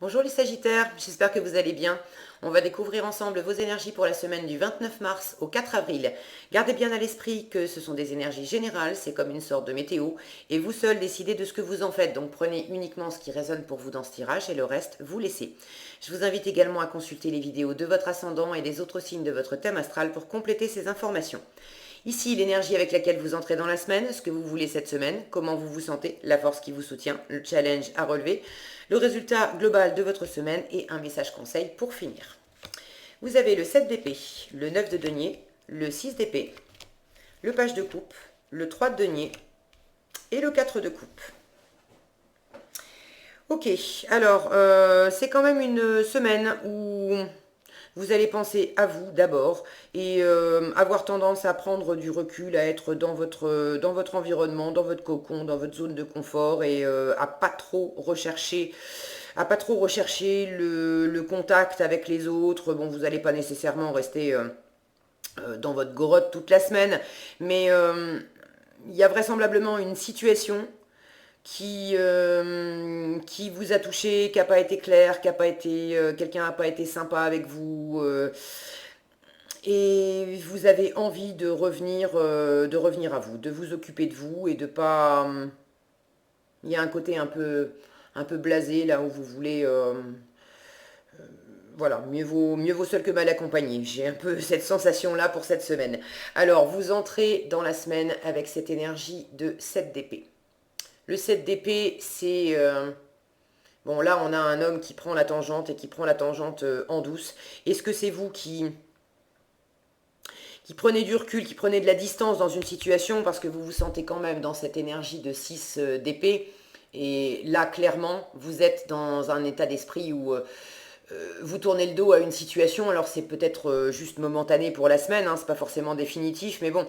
Bonjour les Sagittaires, j'espère que vous allez bien. On va découvrir ensemble vos énergies pour la semaine du 29 mars au 4 avril. Gardez bien à l'esprit que ce sont des énergies générales, c'est comme une sorte de météo, et vous seuls décidez de ce que vous en faites, donc prenez uniquement ce qui résonne pour vous dans ce tirage et le reste, vous laissez. Je vous invite également à consulter les vidéos de votre ascendant et des autres signes de votre thème astral pour compléter ces informations. Ici, l'énergie avec laquelle vous entrez dans la semaine, ce que vous voulez cette semaine, comment vous vous sentez, la force qui vous soutient, le challenge à relever, le résultat global de votre semaine et un message conseil pour finir. Vous avez le 7 d'épée, le 9 de denier, le 6 d'épée, le page de coupe, le 3 de denier et le 4 de coupe. Ok, alors c'est quand même une semaine où vous allez penser à vous d'abord et avoir tendance à prendre du recul, à être dans votre environnement, dans votre cocon, dans votre zone de confort et à pas trop rechercher le contact avec les autres. Bon, vous n'allez pas nécessairement rester dans votre grotte toute la semaine, mais il y a vraisemblablement une situation qui vous a touché, qui n'a pas été clair, quelqu'un n'a pas été sympa avec vous, et vous avez envie de revenir à vous, de vous occuper de vous et de pas. Il y a un côté un peu blasé là où vous voulez. Voilà, mieux vaut seul que mal accompagné. J'ai un peu cette sensation-là pour cette semaine. Alors, vous entrez dans la semaine avec cette énergie de 7 d'épée. Le 7 d'épée, c'est. Bon, là, on a un homme qui prend la tangente et qui prend la tangente en douce. Est-ce que c'est vous qui prenez du recul, qui prenez de la distance dans une situation parce que vous vous sentez quand même dans cette énergie de 6 d'épée? Et là, clairement, vous êtes dans un état d'esprit où vous tournez le dos à une situation. Alors, c'est peut-être juste momentané pour la semaine, hein, c'est pas forcément définitif, mais bon.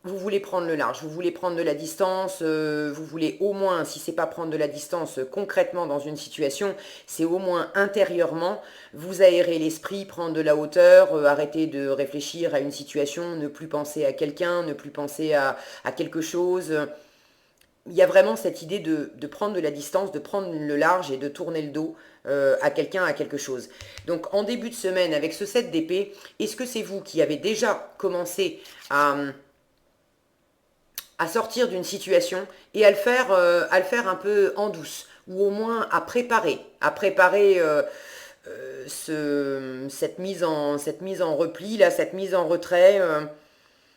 Vous voulez prendre le large, vous voulez prendre de la distance, vous voulez au moins, si c'est pas prendre de la distance concrètement dans une situation, c'est au moins intérieurement, vous aérer l'esprit, prendre de la hauteur, arrêter de réfléchir à une situation, ne plus penser à quelqu'un, ne plus penser à quelque chose. Il y a vraiment cette idée de prendre de la distance, de prendre le large et de tourner le dos à quelqu'un, à quelque chose. Donc en début de semaine, avec ce 7 d'épée, est-ce que c'est vous qui avez déjà commencé à sortir d'une situation et à le faire un peu en douce, ou au moins à préparer cette mise en repli, là, cette mise en retrait.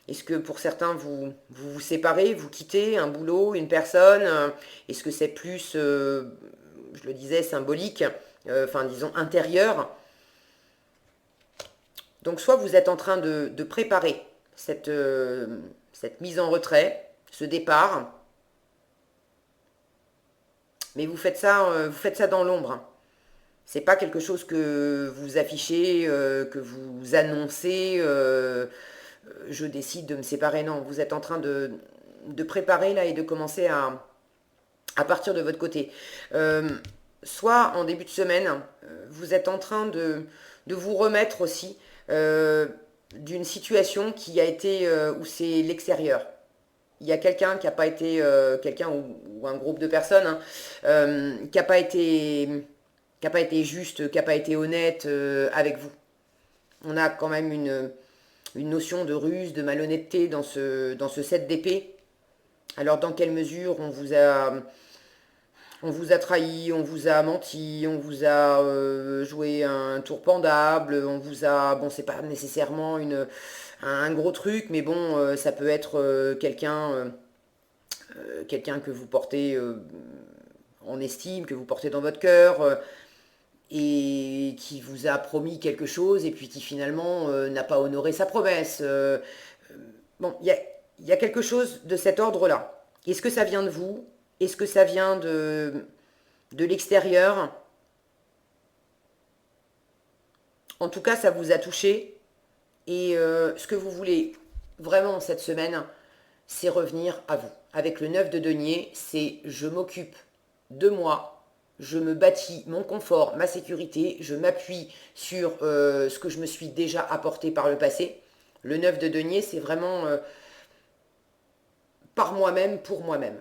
Est-ce que pour certains, vous séparez, vous quittez un boulot, une personne? Est-ce que c'est plus, je le disais, symbolique, enfin disons intérieur? Donc soit vous êtes en train de préparer cette mise en retrait, ce départ, mais vous faites ça dans l'ombre, hein. C'est pas quelque chose que vous affichez, que vous annoncez. Je décide de me séparer. Non, vous êtes en train de préparer là et de commencer à partir de votre côté. Euh, Soit en début de semaine, vous êtes en train de vous remettre aussi d'une situation qui a été où c'est l'extérieur. Il y a quelqu'un qui n'a pas été, quelqu'un ou un groupe de personnes, hein, qui a pas été juste, qui n'a pas été honnête avec vous. On a quand même une notion de ruse, de malhonnêteté dans ce set d'épée. Alors dans quelle mesure on vous a trahi, on vous a menti, on vous a joué un tour pendable, on vous a... Bon, c'est pas nécessairement un gros truc, mais bon, ça peut être quelqu'un que vous portez en estime, que vous portez dans votre cœur, et qui vous a promis quelque chose, et puis qui finalement n'a pas honoré sa promesse. Bon, il y a quelque chose de cet ordre-là. Est-ce que ça vient de vous? Est-ce que ça vient de l'extérieur? En tout cas, ça vous a touché. Et ce que vous voulez vraiment cette semaine, c'est revenir à vous. Avec le 9 de denier, c'est je m'occupe de moi, je me bâtis mon confort, ma sécurité, je m'appuie sur ce que je me suis déjà apporté par le passé. Le 9 de denier, c'est vraiment par moi-même, pour moi-même.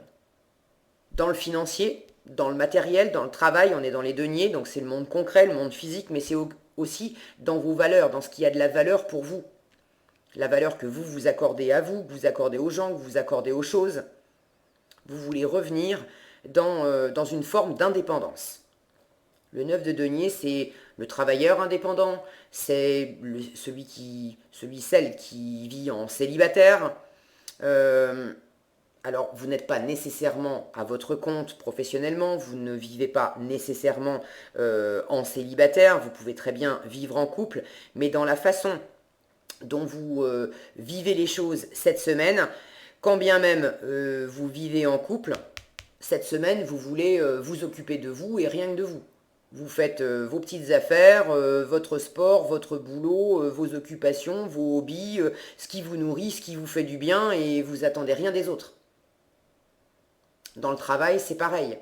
Dans le financier, dans le matériel, dans le travail, on est dans les deniers, donc c'est le monde concret, le monde physique, mais c'est aussi dans vos valeurs, dans ce qui a de la valeur pour vous. La valeur que vous vous accordez à vous, que vous accordez aux gens, que vous accordez aux choses. Vous voulez revenir dans une forme d'indépendance. Le 9 de denier, c'est le travailleur indépendant, c'est celle qui vit en célibataire. Euh, alors, vous n'êtes pas nécessairement à votre compte professionnellement, vous ne vivez pas nécessairement en célibataire, vous pouvez très bien vivre en couple, mais dans la façon dont vous vivez les choses cette semaine, quand bien même vous vivez en couple, cette semaine, vous voulez vous occuper de vous et rien que de vous. Vous faites vos petites affaires, votre sport, votre boulot, vos occupations, vos hobbies, ce qui vous nourrit, ce qui vous fait du bien et vous attendez rien des autres. Dans le travail, c'est pareil.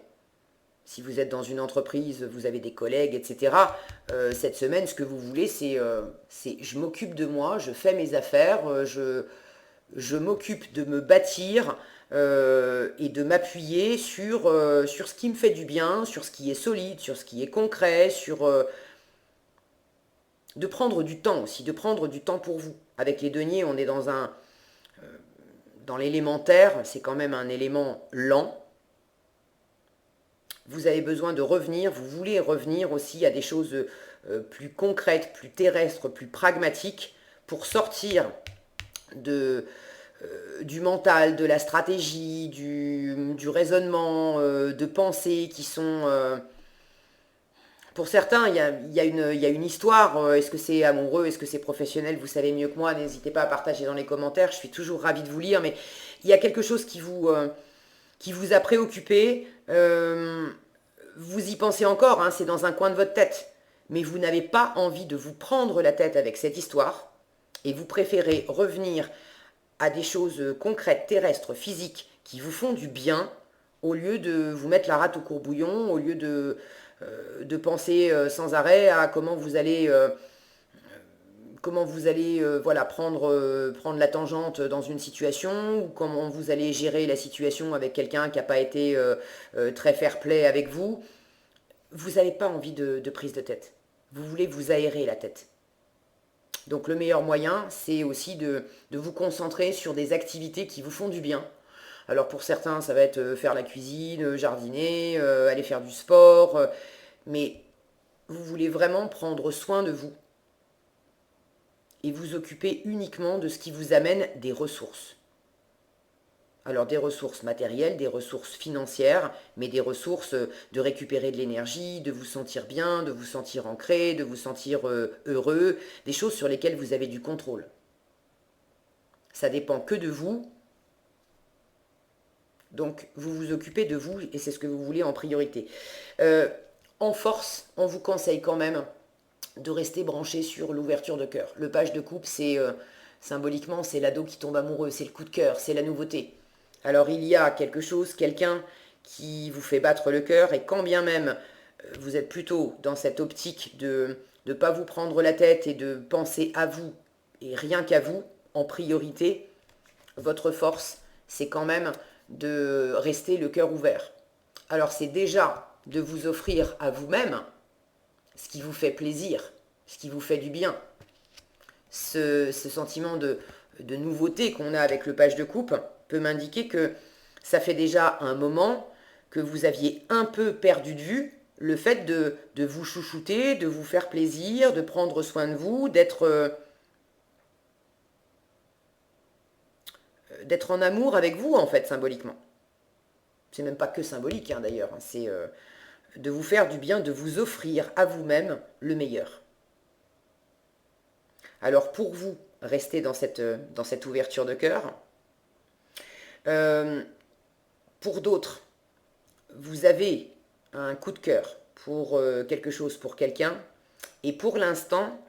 Si vous êtes dans une entreprise, vous avez des collègues, etc. Cette semaine, ce que vous voulez, c'est je m'occupe de moi, je fais mes affaires, je m'occupe de me bâtir et de m'appuyer sur ce qui me fait du bien, sur ce qui est solide, sur ce qui est concret, de prendre du temps aussi, de prendre du temps pour vous. Avec les deniers, on est dans l'élémentaire, c'est quand même un élément lent. Vous avez besoin de revenir, vous voulez revenir aussi à des choses plus concrètes, plus terrestres, plus pragmatiques, pour sortir du mental, de la stratégie, du raisonnement, de pensées qui sont... pour certains, il y a une histoire. Est-ce que c'est amoureux, est-ce que c'est professionnel? Vous savez mieux que moi, n'hésitez pas à partager dans les commentaires. Je suis toujours ravie de vous lire, mais il y a quelque chose qui vous a préoccupé. Vous y pensez encore, hein, c'est dans un coin de votre tête. Mais vous n'avez pas envie de vous prendre la tête avec cette histoire. Et vous préférez revenir à des choses concrètes, terrestres, physiques, qui vous font du bien, au lieu de vous mettre la rate au courbouillon, au lieu de penser sans arrêt à comment vous allez voilà, prendre la tangente dans une situation, ou comment vous allez gérer la situation avec quelqu'un qui n'a pas été très fair-play avec vous. Vous n'avez pas envie de prise de tête. Vous voulez vous aérer la tête. Donc le meilleur moyen, c'est aussi de vous concentrer sur des activités qui vous font du bien. Alors pour certains, ça va être faire la cuisine, jardiner, aller faire du sport, mais vous voulez vraiment prendre soin de vous et vous occuper uniquement de ce qui vous amène des ressources. Alors des ressources matérielles, des ressources financières, mais des ressources de récupérer de l'énergie, de vous sentir bien, de vous sentir ancré, de vous sentir heureux, des choses sur lesquelles vous avez du contrôle. Ça dépend que de vous. Donc vous vous occupez de vous et c'est ce que vous voulez en priorité. En force, on vous conseille quand même de rester branché sur l'ouverture de cœur. Le page de coupe, c'est symboliquement, c'est l'ado qui tombe amoureux, c'est le coup de cœur, c'est la nouveauté. Alors il y a quelque chose, quelqu'un qui vous fait battre le cœur, et quand bien même vous êtes plutôt dans cette optique de ne pas vous prendre la tête et de penser à vous et rien qu'à vous en priorité, votre force, c'est quand même de rester le cœur ouvert. Alors c'est déjà de vous offrir à vous-même ce qui vous fait plaisir, ce qui vous fait du bien. Ce sentiment de nouveauté qu'on a avec le page de coupe peut m'indiquer que ça fait déjà un moment que vous aviez un peu perdu de vue le fait de vous chouchouter, de vous faire plaisir, de prendre soin de vous, d'être en amour avec vous, en fait, symboliquement. C'est même pas que symbolique, hein, d'ailleurs. C'est de vous faire du bien, de vous offrir à vous-même le meilleur. Alors, pour vous, restez dans cette ouverture de cœur. Pour d'autres, vous avez un coup de cœur pour quelque chose, pour quelqu'un, et pour l'instant,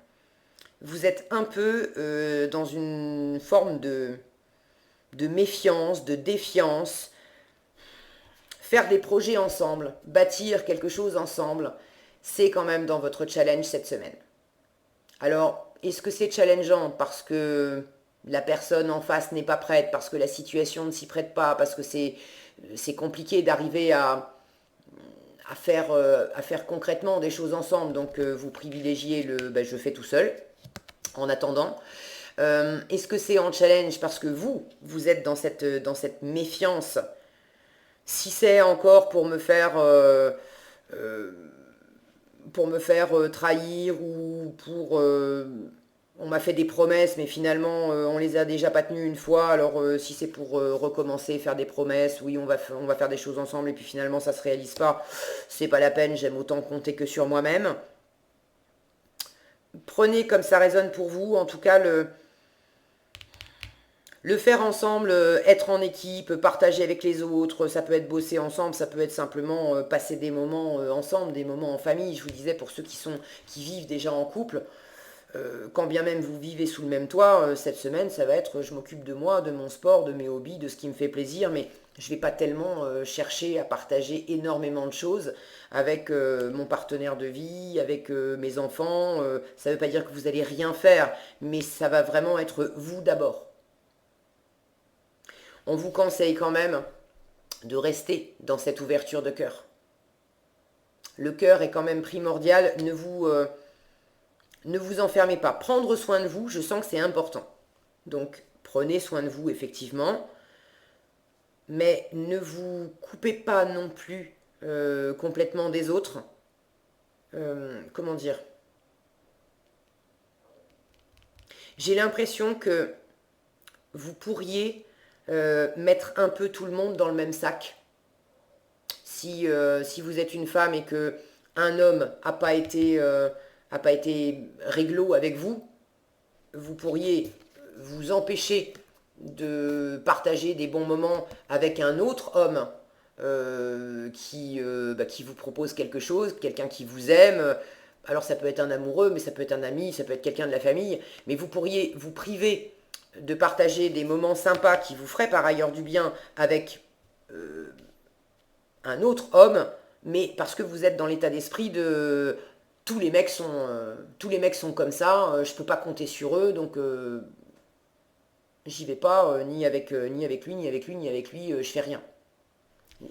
vous êtes un peu dans une forme de méfiance, de défiance. Faire des projets ensemble, bâtir quelque chose ensemble, c'est quand même dans votre challenge cette semaine. Alors, est-ce que c'est challengeant parce que la personne en face n'est pas prête, parce que la situation ne s'y prête pas, parce que c'est compliqué d'arriver à faire concrètement des choses ensemble. Donc vous privilégiez le je fais tout seul en attendant. Est-ce que c'est en challenge parce que vous êtes dans cette méfiance? Si c'est encore pour me faire trahir ou pour on m'a fait des promesses mais finalement on les a déjà pas tenues une fois, alors si c'est pour recommencer, faire des promesses, oui on va faire des choses ensemble et puis finalement ça se réalise pas, c'est pas la peine, j'aime autant compter que sur moi-même. Prenez comme ça résonne pour vous, en tout cas le faire ensemble, être en équipe, partager avec les autres, ça peut être bosser ensemble, ça peut être simplement passer des moments ensemble, des moments en famille. Je vous disais, pour ceux qui vivent déjà en couple, quand bien même vous vivez sous le même toit, cette semaine, ça va être je m'occupe de moi, de mon sport, de mes hobbies, de ce qui me fait plaisir, mais je ne vais pas tellement chercher à partager énormément de choses avec mon partenaire de vie, avec mes enfants. Ça ne veut pas dire que vous allez rien faire, mais ça va vraiment être vous d'abord. On vous conseille quand même de rester dans cette ouverture de cœur. Le cœur est quand même primordial, ne vous enfermez pas. Prendre soin de vous, je sens que c'est important. Donc prenez soin de vous effectivement, mais ne vous coupez pas non plus complètement des autres. Comment dire? J'ai l'impression que vous pourriez mettre un peu tout le monde dans le même sac. Si vous êtes une femme et que un homme a pas été réglo avec vous, vous pourriez vous empêcher de partager des bons moments avec un autre homme qui vous propose quelque chose, quelqu'un qui vous aime. Alors ça peut être un amoureux, mais ça peut être un ami, ça peut être quelqu'un de la famille. Mais vous pourriez vous priver de partager des moments sympas qui vous feraient par ailleurs du bien avec un autre homme, mais parce que vous êtes dans l'état d'esprit de tous les mecs sont comme ça, je peux pas compter sur eux, donc j'y vais pas, ni avec lui, ni avec lui, ni avec lui, je fais rien.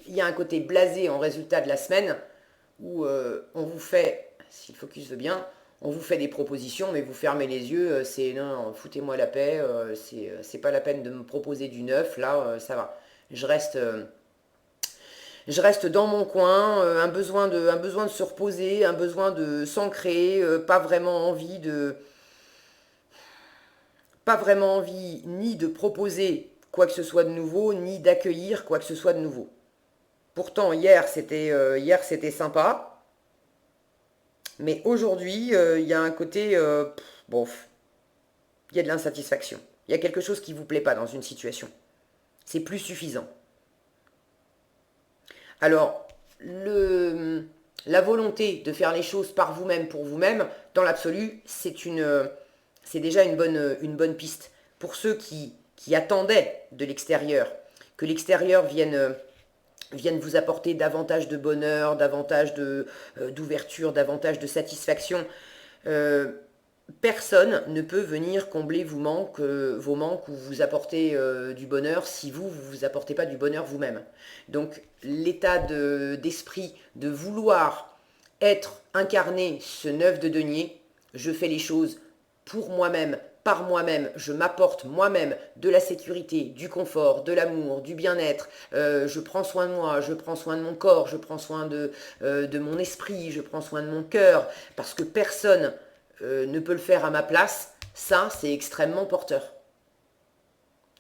Il y a un côté blasé en résultat de la semaine où on vous fait, si le focus veut bien, on vous fait des propositions, mais vous fermez les yeux, c'est non, foutez-moi la paix, c'est pas la peine de me proposer du neuf, là, ça va. Je reste, je reste dans mon coin, un besoin de se reposer, un besoin de s'ancrer, pas vraiment envie ni de proposer quoi que ce soit de nouveau, ni d'accueillir quoi que ce soit de nouveau. Pourtant, hier c'était sympa, mais aujourd'hui, il y a un côté, bof, il y a de l'insatisfaction. Il y a quelque chose qui ne vous plaît pas dans une situation. C'est plus suffisant. Alors, la volonté de faire les choses par vous-même, pour vous-même, dans l'absolu, c'est déjà une bonne piste. Pour ceux qui attendaient de l'extérieur, que l'extérieur vienne vous apporter davantage de bonheur, davantage d'ouverture, davantage de satisfaction, personne ne peut venir combler vos manques ou vous apporter du bonheur si vous vous apportez pas du bonheur vous-même. Donc l'état d'esprit de vouloir être incarné ce neuf de denier, je fais les choses pour moi-même, par moi-même, je m'apporte moi-même de la sécurité, du confort, de l'amour, du bien-être, je prends soin de moi, je prends soin de mon corps, je prends soin de mon esprit, je prends soin de mon cœur, parce que personne ne peut le faire à ma place, ça c'est extrêmement porteur.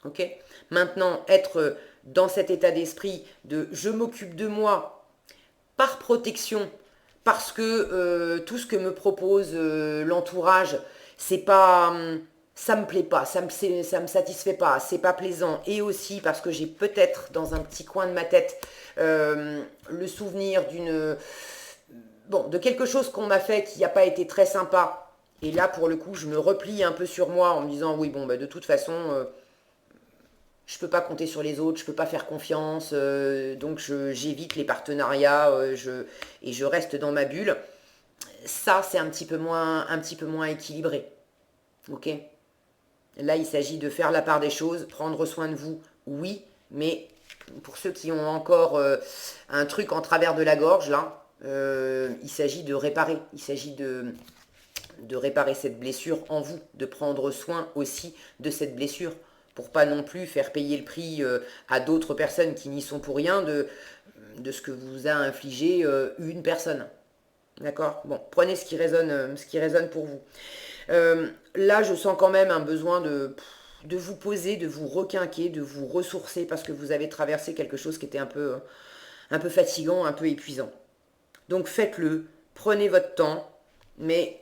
Ok? Maintenant, être dans cet état d'esprit de je m'occupe de moi par protection, parce que tout ce que me propose l'entourage, c'est pas, ça me plaît pas, ça me satisfait pas, c'est pas plaisant, et aussi parce que j'ai peut-être dans un petit coin de ma tête le souvenir de quelque chose qu'on m'a fait qui n'a pas été très sympa. Et là, pour le coup, je me replie un peu sur moi en me disant, oui, bon, de toute façon, je peux pas compter sur les autres, je peux pas faire confiance, donc j'évite les partenariats, et je reste dans ma bulle. Ça, c'est un petit peu moins équilibré. Ok? Là, il s'agit de faire la part des choses, prendre soin de vous, oui, mais pour ceux qui ont encore un truc en travers de la gorge, là, il s'agit de réparer, il s'agit de réparer cette blessure en vous, de prendre soin aussi de cette blessure, pour pas non plus faire payer le prix à d'autres personnes qui n'y sont pour rien de ce que vous a infligé une personne. D'accord? Bon, prenez ce qui résonne pour vous. Là, je sens quand même un besoin de vous poser, de vous requinquer, de vous ressourcer, parce que vous avez traversé quelque chose qui était un peu fatigant, un peu épuisant. Donc faites-le, prenez votre temps, mais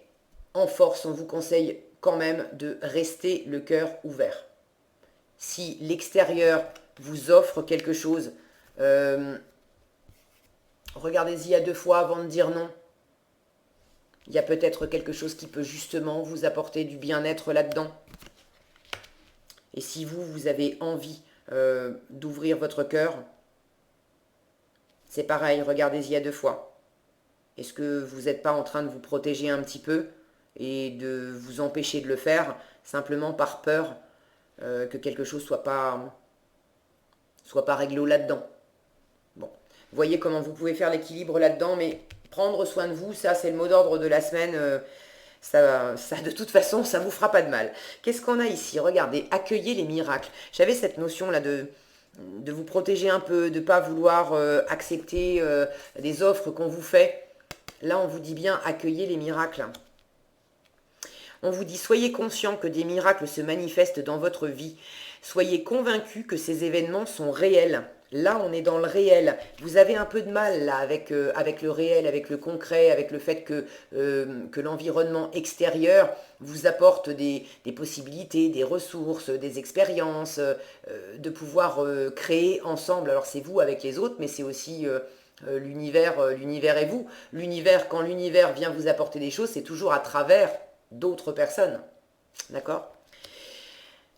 en force, on vous conseille quand même de rester le cœur ouvert. Si l'extérieur vous offre quelque chose, regardez-y à 2 fois avant de dire non. Il y a peut-être quelque chose qui peut justement vous apporter du bien-être là-dedans. Et si vous avez envie d'ouvrir votre cœur, c'est pareil, regardez-y à 2 fois. Est-ce que vous n'êtes pas en train de vous protéger un petit peu et de vous empêcher de le faire simplement par peur que quelque chose soit pas réglo là-dedans? Bon, voyez comment vous pouvez faire l'équilibre là-dedans, mais prendre soin de vous, ça c'est le mot d'ordre de la semaine. Ça, de toute façon, ça vous fera pas de mal. Qu'est-ce qu'on a ici? Regardez, accueillez les miracles. J'avais cette notion là de vous protéger un peu, de ne pas vouloir accepter des offres qu'on vous fait. Là, on vous dit bien, accueillez les miracles. On vous dit, soyez conscient que des miracles se manifestent dans votre vie. Soyez convaincus que ces événements sont réels. Là, on est dans le réel. Vous avez un peu de mal là avec le réel, avec le concret, avec le fait que l'environnement extérieur vous apporte des possibilités, des ressources, des expériences, de pouvoir créer ensemble. Alors c'est vous avec les autres, mais c'est aussi l'univers et vous. L'univers, quand l'univers vient vous apporter des choses, c'est toujours à travers d'autres personnes. D'accord ?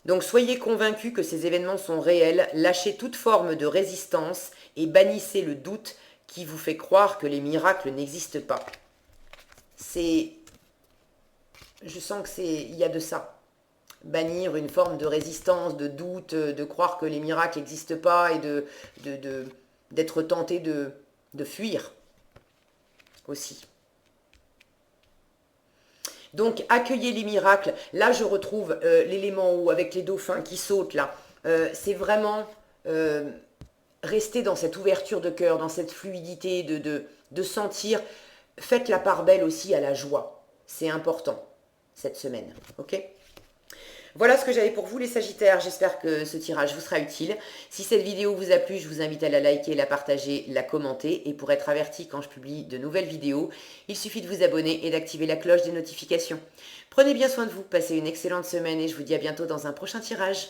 Donc soyez convaincus que ces événements sont réels, lâchez toute forme de résistance et bannissez le doute qui vous fait croire que les miracles n'existent pas. Je sens il y a de ça. Bannir une forme de résistance, de doute, de croire que les miracles n'existent pas et d'être tenté de fuir aussi. Donc, accueillez les miracles. Là, je retrouve l'élément haut avec les dauphins qui sautent là. C'est vraiment rester dans cette ouverture de cœur, dans cette fluidité de sentir. Faites la part belle aussi à la joie. C'est important cette semaine. Ok ? Voilà ce que j'avais pour vous les Sagittaires, j'espère que ce tirage vous sera utile. Si cette vidéo vous a plu, je vous invite à la liker, la partager, la commenter. Et pour être averti quand je publie de nouvelles vidéos, il suffit de vous abonner et d'activer la cloche des notifications. Prenez bien soin de vous, passez une excellente semaine et je vous dis à bientôt dans un prochain tirage.